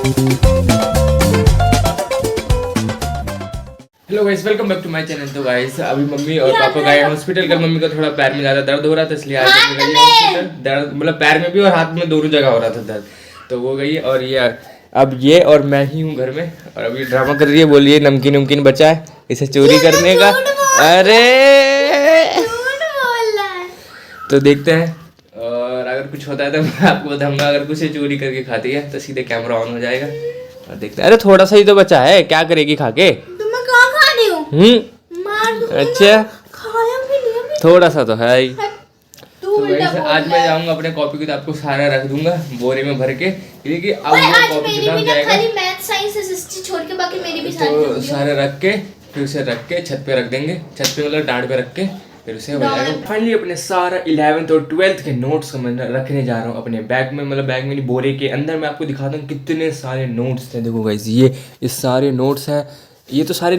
Hello guys, welcome back to my channel. तो guys अभी mummy और पापा गए हॉस्पिटल। कल मम्मी को थोड़ा पैर में ज़्यादा दर्द हो रहा था, इसलिए आज मम्मी गई हॉस्पिटल। दर्द मतलब पैर में भी और हाथ में दोनों जगह हो रहा था दर्द, तो वो गई। और ये अब ये और मैं ही हूँ घर में, और अभी ड्रामा कर रही है, बोलिए नमकीन नमकीन बचा है इसे चोरी करने का। अरे तो देखते हैं, और अगर कुछ होता है तो मैं आपको बताऊंगा। अगर कुछ चोरी करके खाती है तो सीधे कैमरा ऑन हो जाएगा और देखते हैं। अरे थोड़ा सा ही तो बचा है, क्या करेगी खा के? अच्छा थोड़ा सा तो है ही। तो वैसे आज मैं जाऊंगा अपने कॉपी किताब को सारा रख दूंगा बोरे में भर के, क्योंकि अब वो कॉपी किताब जाएगा तो सारे रख के फिर उसे रख के छत पे रख देंगे। छत पे मतलब डांट पे रख के फिर उसे हो जाएगा। फाइनली अपने सारा 11th और 12th के नोट्स को मैं रखने जा रहा हूँ अपने बैग में, मतलब बैग में नहीं बोरे के अंदर। मैं आपको दिखाता हूँ कितने सारे नोट्स थे। देखो गाइस ये सारे नोट्स हैं, ये तो सारे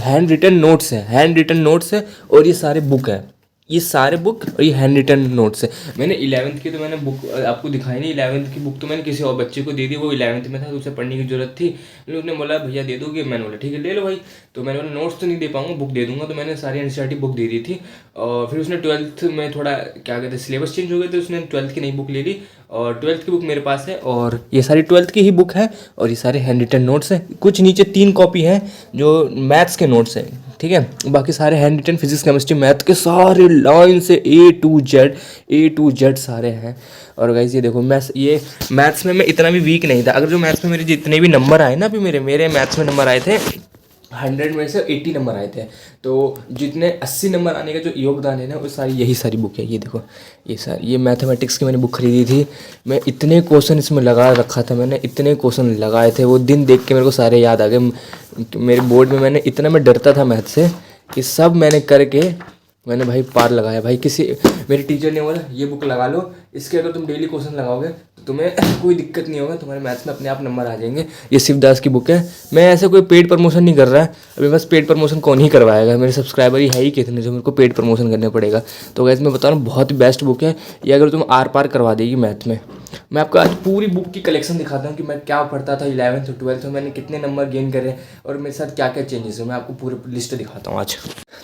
हैंड रिटन नोट्स हैं, हैंड रिटन नोट्स है। और ये सारे बुक है, ये सारे बुक और ये हैंड रिटन नोट्स है। मैंने 11th की तो मैंने बुक आपको दिखाई नहीं। 11th की बुक तो मैंने किसी और बच्चे को दे दी, वो 11th में था तो उसे पढ़ने की जरूरत थी। लेकिन उसने बोला भैया दे दोगे? मैंने बोला ठीक है ले लो भाई। तो मैंने बोला नोट्स तो नहीं दे पाऊंगा, बुक दे दूंगा। तो मैंने सारी एनसीईआरटी बुक दे दी थी। और फिर उसने 12th में थोड़ा क्या कहते हैं सिलेबस चेंज हो गया, तो उसने 12th की नई बुक ले ली। और 12th की बुक मेरे पास है, और ये सारी 12th की ही बुक है, और ये सारे हैंड रिटन नोट्स हैं। कुछ नीचे 3 कॉपी हैं जो मैथ्स के नोट्स हैं, ठीक है। बाकी सारे hand written physics chemistry math के सारे लाइन से A to Z सारे हैं। और गाइस ये देखो ये मैथ्स में मैं इतना भी वीक नहीं था। अगर जो मैथ्स में मेरे जितने भी नंबर आए ना, अभी मेरे मैथ्स में नंबर आए थे 100 में से 80 नंबर आए थे। तो जितने 80 नंबर आने का जो योगदान है ना, वो सारी यही सारी बुक है। ये देखो ये मैथमेटिक्स की मैंने बुक खरीदी थी। मैं इतने क्वेश्चन इसमें लगा रखा था, मैंने इतने क्वेश्चन लगाए थे, वो दिन देख के मेरे को सारे याद आ गए। मेरे बोर्ड में मैं डरता था मैथ से, कि सब मैंने करके मैंने भाई पार लगाया भाई। मेरे टीचर ने बोला ये बुक लगा लो, इसके अगर तुम डेली क्वेश्चन लगाओगे तो तुम्हें कोई दिक्कत नहीं होगा, तुम्हारे मैथ्स में अपने आप नंबर आ जाएंगे। ये शिवदास की बुक है। मैं ऐसे कोई पेड प्रमोशन नहीं कर रहा है अभी, बस पेड प्रमोशन कौन ही करवाएगा, मेरे सब्सक्राइबर ही है ही कितने जो मेरे को पेड प्रमोशन करना पड़ेगा। तो गैस मैं बता रहा हूँ बहुत ही बेस्ट बुक है ये, अगर तुम आर पार करवा देगी मैथ में। मैं आपको आज पूरी बुक की कलेक्शन दिखाता हूँ कि मैं क्या पढ़ता था 11th और 12th में, मैंने कितने नंबर गेन करे और मेरे साथ क्या क्या चेंजेस है, मैं आपको पूरी लिस्ट दिखाता हूँ आज।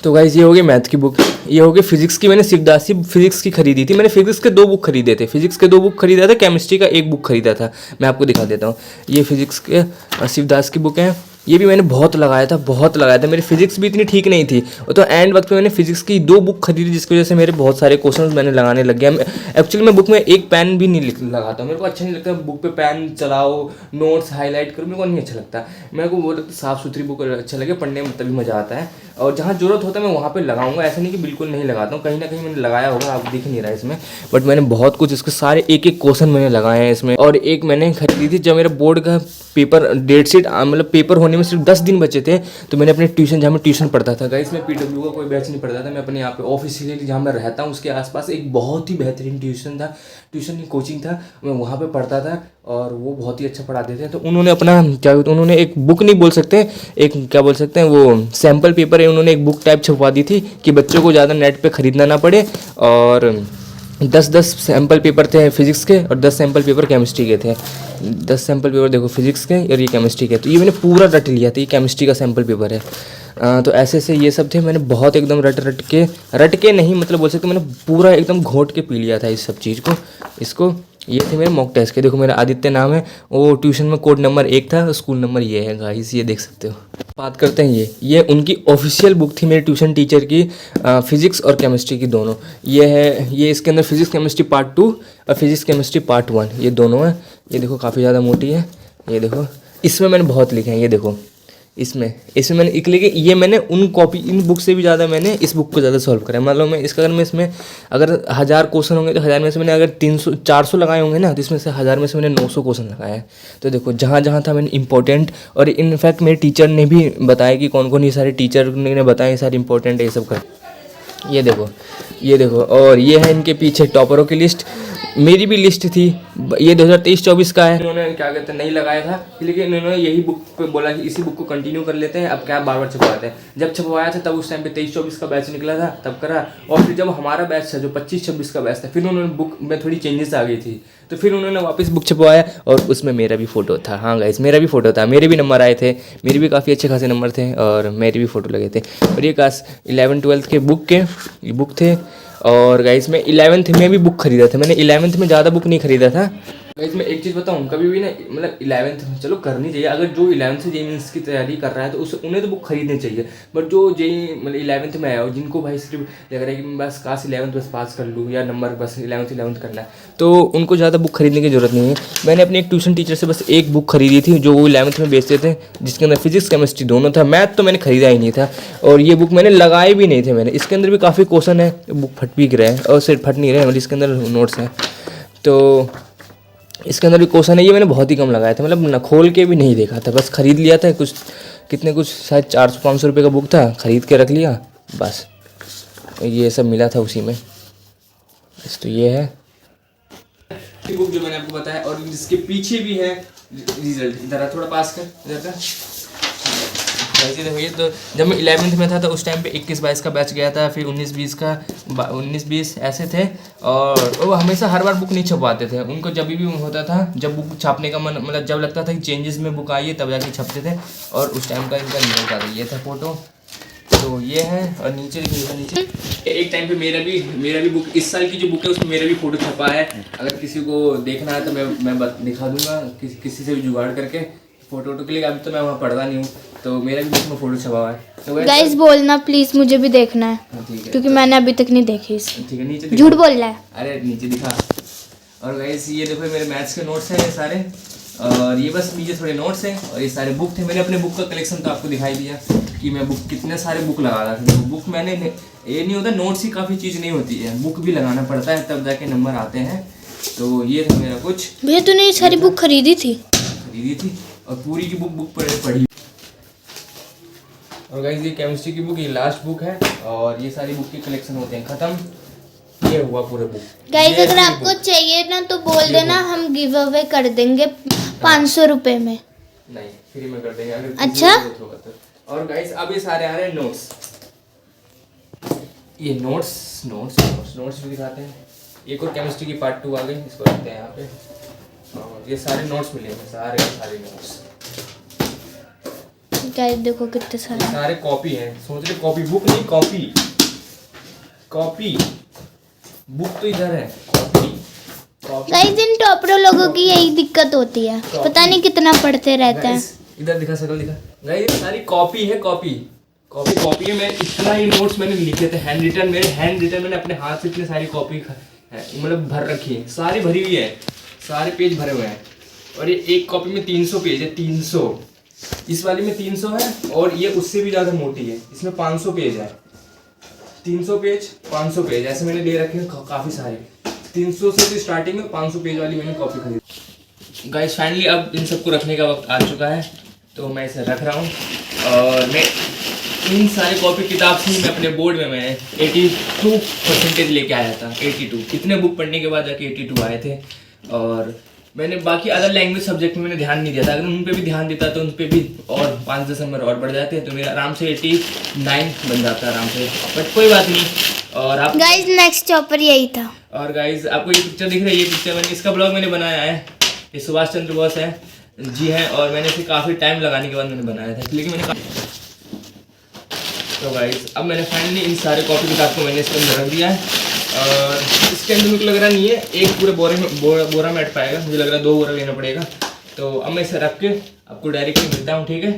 तो गाइज ये हो गई मैथ की बुक, ये हो गई फिजिक्स की। मैंने शिवदासी फिजिक्स की खरीदी थी। मैंने फिजिक्स के 2 बुक खरीदे थे, फिजिक्स के 2 बुक खरीदा था, केमिस्ट्री का 1 बुक खरीदा था। मैं आपको दिखा देता हूँ। ये फिजिक्स के शिवदास की बुक है। ये भी मैंने बहुत लगाया था। मेरी फिजिक्स भी इतनी ठीक नहीं थी, वो तो एंड वक्त में मैंने फिजिक्स की 2 बुक खरीदी, जिसकी वजह से मेरे बहुत सारे क्वेश्चन मैंने लगाने लग गया। एक्चुअली मैं बुक में एक पेन भी नहीं लगाता, मेरे को अच्छा नहीं लगता बुक पे पेन चलाओ, नोट्स हाईलाइट करो, मेरे को नहीं अच्छा लगता। मेरे को वो लगता साफ़ सुथरी बुक अच्छा लगे, पढ़ने में तभी मज़ा आता है। और जहाँ ज़रूरत होता है मैं वहाँ पे लगाऊंगा, ऐसा नहीं कि बिल्कुल नहीं लगाता हूँ। कहीं ना कहीं मैंने लगाया होगा, आप दिख नहीं रहा है इसमें, बट मैंने बहुत कुछ इसके सारे एक क्वेश्चन मैंने लगाए हैं इसमें। और एक मैंने खरीदी थी जब मेरा बोर्ड का पेपर डेट शीट मतलब पेपर होने में सिर्फ 10 दिन बचे थे, तो मैंने अपने ट्यूशन जहाँ मैं ट्यूशन पढ़ता था गाइस, मैं PW का कोई बैच नहीं पढ़ता था, मैं अपने यहाँ पे ऑफिशियली जहाँ मैं रहता हूँ उसके आसपास एक बहुत ही बेहतरीन ट्यूशन की कोचिंग था, मैं वहाँ पे पढ़ता था। और वो बहुत ही अच्छा पढ़ाते थे। तो उन्होंने अपना क्या उन्होंने एक बुक नहीं बोल सकते, एक क्या बोल सकते हैं, वो सैम्पल पेपर है, उन्होंने एक बुक टाइप छपवा दी थी कि बच्चों को ज़्यादा नेट पे ख़रीदना ना पड़े। और 10 सैम्पल पेपर थे फिजिक्स के और 10 सैम्पल पेपर केमिस्ट्री के थे। 10 सैम्पल पेपर देखो फिजिक्स के और ये केमिस्ट्री के, तो ये मैंने पूरा रट लिया था। ये केमिस्ट्री का सैम्पल पेपर है। तो ऐसे से ये सब थे, मैंने बहुत एकदम रट के नहीं मतलब बोल सकते, मैंने पूरा एकदम घोट के पी लिया था इस सब चीज़ को। इसको ये थे मेरे मॉक टेस्ट के। देखो मेरा आदित्य नाम है, वो ट्यूशन में कोड नंबर 1 था, स्कूल नंबर ये है गाइस, ये देख सकते हो। बात करते हैं ये उनकी ऑफिशियल बुक थी मेरे ट्यूशन टीचर की, फिजिक्स और केमिस्ट्री की दोनों। ये है, ये इसके अंदर फिजिक्स केमिस्ट्री पार्ट 2 और फिजिक्स केमिस्ट्री पार्ट 1 ये दोनों हैं। ये देखो काफ़ी ज़्यादा मोटी है। ये देखो इसमें मैंने बहुत लिखे हैं, ये देखो इसमें मैंने ये मैंने इन बुक से भी ज़्यादा मैंने इस बुक को ज़्यादा सॉल्व करा है। मतलब मैं इसका अगर मैं इसमें अगर 1000 क्वेश्चन होंगे तो 1000 में से मैंने अगर 300-400 लगाए होंगे ना, तो इसमें से 1000 में से मैंने 900 क्वेश्चन लगाए हैं। तो देखो जहाँ जहाँ था मैंने इंपॉर्टेंट, और इनफैक्ट मेरे टीचर ने भी बताया कि कौन कौन ये सारे टीचर ने बताया ये सारे इंपॉर्टेंट है ये सब कर। ये देखो और ये है इनके पीछे टॉपरों की लिस्ट। मेरी भी लिस्ट थी, ये 2023-24 का है। इन्होंने क्या कहते हैं नहीं लगाया था, लेकिन इन्होंने यही बुक पे बोला कि इसी बुक को कंटिन्यू कर लेते हैं, अब क्या बार बार छपवाते हैं। जब छपवाया था तब उस टाइम पे 23-24 का बैच निकला था, तब करा। और फिर जब हमारा बैच था जो 25-26 का बैच था, फिर उन्होंने बुक में थोड़ी चेंजेस आ गई थी, तो फिर उन्होंने वापस बुक छपवाया और उसमें मेरा भी फ़ोटो था। हाँ गाइस, मेरा भी फ़ोटो था, मेरे भी नंबर आए थे, मेरे भी काफ़ी अच्छे खासे नंबर थे और मेरे भी फ़ोटो लगे थे। और ये क्लास 11-12 के बुक थे। और गाइस मैं 11th में भी बुक खरीदा था, मैंने 11th में ज़्यादा बुक नहीं खरीदा था। गाइस मैं एक चीज़ बताऊँ, कभी भी ना मतलब 11th में चलो करनी चाहिए, अगर जो 11th से JEE की तैयारी कर रहा है तो उसे उन्हें तो बुक खरीदनी चाहिए। बट जो JEE मतलब 11th में आया और जिनको भाई सिर्फ लग रहा है कि मैं बस क्लास 11th बस पास कर लूँ या नंबर बस 11th करना है, तो उनको ज़्यादा बुक खरीदने की ज़रूरत नहीं है। मैंने अपने एक ट्यूशन टीचर से बस एक बुक खरीदी थी जो वो 11th में बेचते थे, जिसके अंदर फिजिक्स केमिस्ट्री दोनों था। मैथ तो मैंने खरीदा ही नहीं था और ये बुक मैंने लगाए भी नहीं थे मैंने। इसके अंदर भी काफ़ी क्वेश्चन है, बुक फट भी रहे हैं और सिर्फ फट नहीं रहे, मतलब इसके अंदर नोट्स हैं, तो इसके अंदर भी क्वेश्चन है। ये मैंने बहुत ही कम लगाया था, मतलब ना खोल के भी नहीं देखा था, बस ख़रीद लिया था। कुछ शायद 400-500 रुपये का बुक था, ख़रीद के रख लिया बस। ये सब मिला था उसी में बस। तो ये है बुक जो मैंने आपको बताया, और जिसके पीछे भी है रिजल्ट। इधर थोड़ा पास कर, इधर का वैसे देखो। ये तो जब मैं 11th में था तो उस टाइम पे 21-22 का बैच गया था, फिर 19-20 का 19-20 ऐसे थे। और वो हमेशा हर बार बुक नहीं छपवाते थे, उनको जब भी होता था, जब बुक छापने का मन मतलब जब लगता था कि चेंजेस में बुक आई है तब जाके छपते थे। और उस टाइम का इनका रिजल्ट आ रहा है, ये था फोटो। तो ये है, और नीचे एक टाइम पे मेरा भी बुक, इस साल की जो बुक है उसमें मेरा भी फोटो छपा है। अगर किसी को देखना है तो मैं दिखा दूंगा किसी से भी जुगाड़ करके फोटो के लिए। अभी तो मैं वहाँ पढ़ता नहीं हूँ, तो मेरा भी बुक में फोटो छपा हुआ है। तो गाइस बोलना प्लीज, मुझे भी देखना है। ठीक है, क्योंकि मैंने अभी तक नहीं देखी इसे। ठीक है, नीचे झूठ बोल रहा है। अरे नीचे दिखा। और गाइस ये देखो मेरे मैथ्स के नोट्स हैं ये सारे, और ये बस नीचे थोड़े नोट्स हैं, और ये सारे बुक थे। मैंने अपने बुक का कलेक्शन तो आपको दिखाई दिया कि मैं बुक कितने सारे बुक लगा रहा था। बुक मैंने ये नहीं होता, नोट्स ही काफ़ी चीज़ नहीं होती है, बुक भी लगाना पड़ता है तब जाके नंबर आते हैं। तो ये था मेरा कुछ। भैया तूने ये सारी बुक खरीदी थी और पूरी की बुक पढ़ी। और गाइस ये केमिस्ट्री की बुक, ये लास्ट बुक है, और ये सारी बुक के कलेक्शन होते हैं खत्म। ये हुआ पूरा बुक। गाइस अगर आपको चाहिए ना तो बोल देना, हम गिव अवे कर देंगे 500 रुपये में। नहीं, फ्री में कर देंगे अगर अच्छा होगा तो। और गाइस अब ये सारे आ रहे हैं नोट्स। ये नोट्स भी दिखाते हैं। एक और केमिस्ट्री की पार्ट 2 आ गई, इसको रखते हैं यहाँ पे। और ये सारे नोट्स मिले हैं, सारे नोट्स। गाइस देखो कितने सारे कॉपी हैं। सोच रहे कॉपी, बुक नहीं कॉपी बुक तो इधर है, कॉपी। गाइस इन टॉपरों लोगों की यही दिक्कत होती है, पता नहीं कितना पढ़ते रहते हैं। इधर दिखा, शकल दिखा। गाइस सारी कॉपी है, कॉपी है। मैं इतना ही नोट्स मैंने लिखे थे हैंड रिटन, मैंने अपने हाथ से इतनी सारी कॉपी मतलब भर रखी है, सारी भरी हुई है, सारे पेज भरे हुए हैं। और ये एक कॉपी में 300 पेज है, 300। इस वाली में 300 है, और ये उससे भी ज़्यादा मोटी है, इसमें 500 पेज है। 300 पेज 500 पेज ऐसे मैंने ले रखे हैं काफ़ी सारे। 300 से तो स्टार्टिंग में 500 पेज वाली मैंने कॉपी खरीदी। गाइस फाइनली अब इन सबको रखने का वक्त आ चुका है, तो मैं इसे रख रहा हूँ। और मैं इन सारे कॉपी किताब से ही मैं अपने बोर्ड में मैं 82% लेके आया था। 82 इतने बुक पढ़ने के बाद जाके 82 आए थे। और मैंने बाकी अदर लैंग्वेज सब्जेक्ट में मैंने ध्यान नहीं दिया था, अगर उन पे भी ध्यान देता तो उन पे भी और 5-10 नंबर और बढ़ जाते, तो मेरा आराम से 89 बन जाता आराम से। बट कोई बात नहीं। और आप गाइस नेक्स्ट टॉपर यही था। और गाइस आपको ये पिक्चर दिख रही है, ये पिक्चर इसका ब्लॉग मैंने बनाया है। ये सुभाष चंद्र बोस है जी हैं, और मैंने इसे काफ़ी टाइम लगाने के बाद मैंने बनाया था, लेकिन मैंने तो गाइस अब मैंने फाइनली इन सारे कॉपी किताब को मैंने इसके अंदर रख दिया है। और इसके अंदर मुझे लग रहा नहीं है एक पूरे बोरा में अट पाएगा, मुझे लग रहा है 2 बोरा लेना पड़ेगा। तो अब मैं इसे रख के आपको डायरेक्टली मिलता हूँ, ठीक है?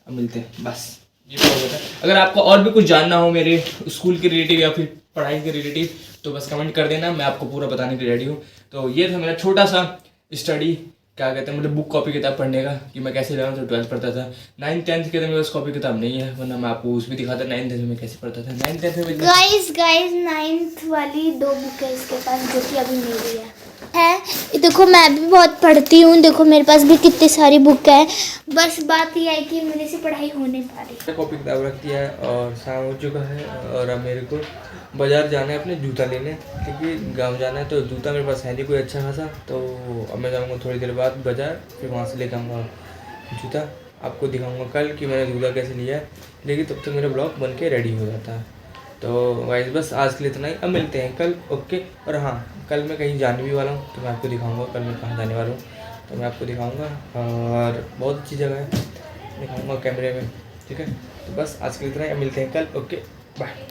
अब मिलते हैं, बस ये तो होता है। अगर आपको और भी कुछ जानना हो मेरे स्कूल के रिलेटिव या फिर पढ़ाई के रिलेटिव, तो बस कमेंट कर देना, मैं आपको पूरा बताने के रेडी हूँ। तो ये था मेरा छोटा सा स्टडी, क्या कहते हैं, मतलब बुक कॉपी किताब पढ़ने का, कि मैं कैसे 11th और 12th पढ़ता था। 9th 10th के तो मेरे पास कॉपी किताब नहीं है, वरना मैं आपको उस भी दिखाता 9th 10th में कैसे पढ़ता था। 9th 10th में गाइस 9th वाली 2 बुक है इसके पास, जो कि अभी मेरी है। है। ये देखो मैं भी बहुत पढ़ती हूँ, देखो मेरे पास भी कितनी सारी बुक है। बस बात यह है कि मेरे से पढ़ाई हो नहीं पा रही। कॉपी किताब रख दिया है और शाम हो चुका है और अब मेरे को बाज़ार जाना है अपने जूता लेने, क्योंकि गांव जाना है तो जूता मेरे पास है नहीं कोई अच्छा खासा। तो अब मैं जाऊँगा थोड़ी देर बाद बाज़ार, फिर वहाँ से लेकर आऊँगा जूता। आपको दिखाऊँगा कल कि मैंने जूता कैसे लिया है, लेकिन तब तक मेरा ब्लॉग बन के रेडी हो जाता है। तो गाइस बस आज के लिए इतना ही, अब मिलते हैं कल। ओके। और हाँ, कल मैं कहीं जाने भी वाला हूँ तो मैं आपको दिखाऊँगा कल मैं कहाँ जाने वाला हूँ, तो मैं आपको दिखाऊँगा। और बहुत अच्छी जगह है, दिखाऊँगा कैमरे में, ठीक है। तो बस आज के लिए इतना ही, अब मिलते हैं कल। Okay bye.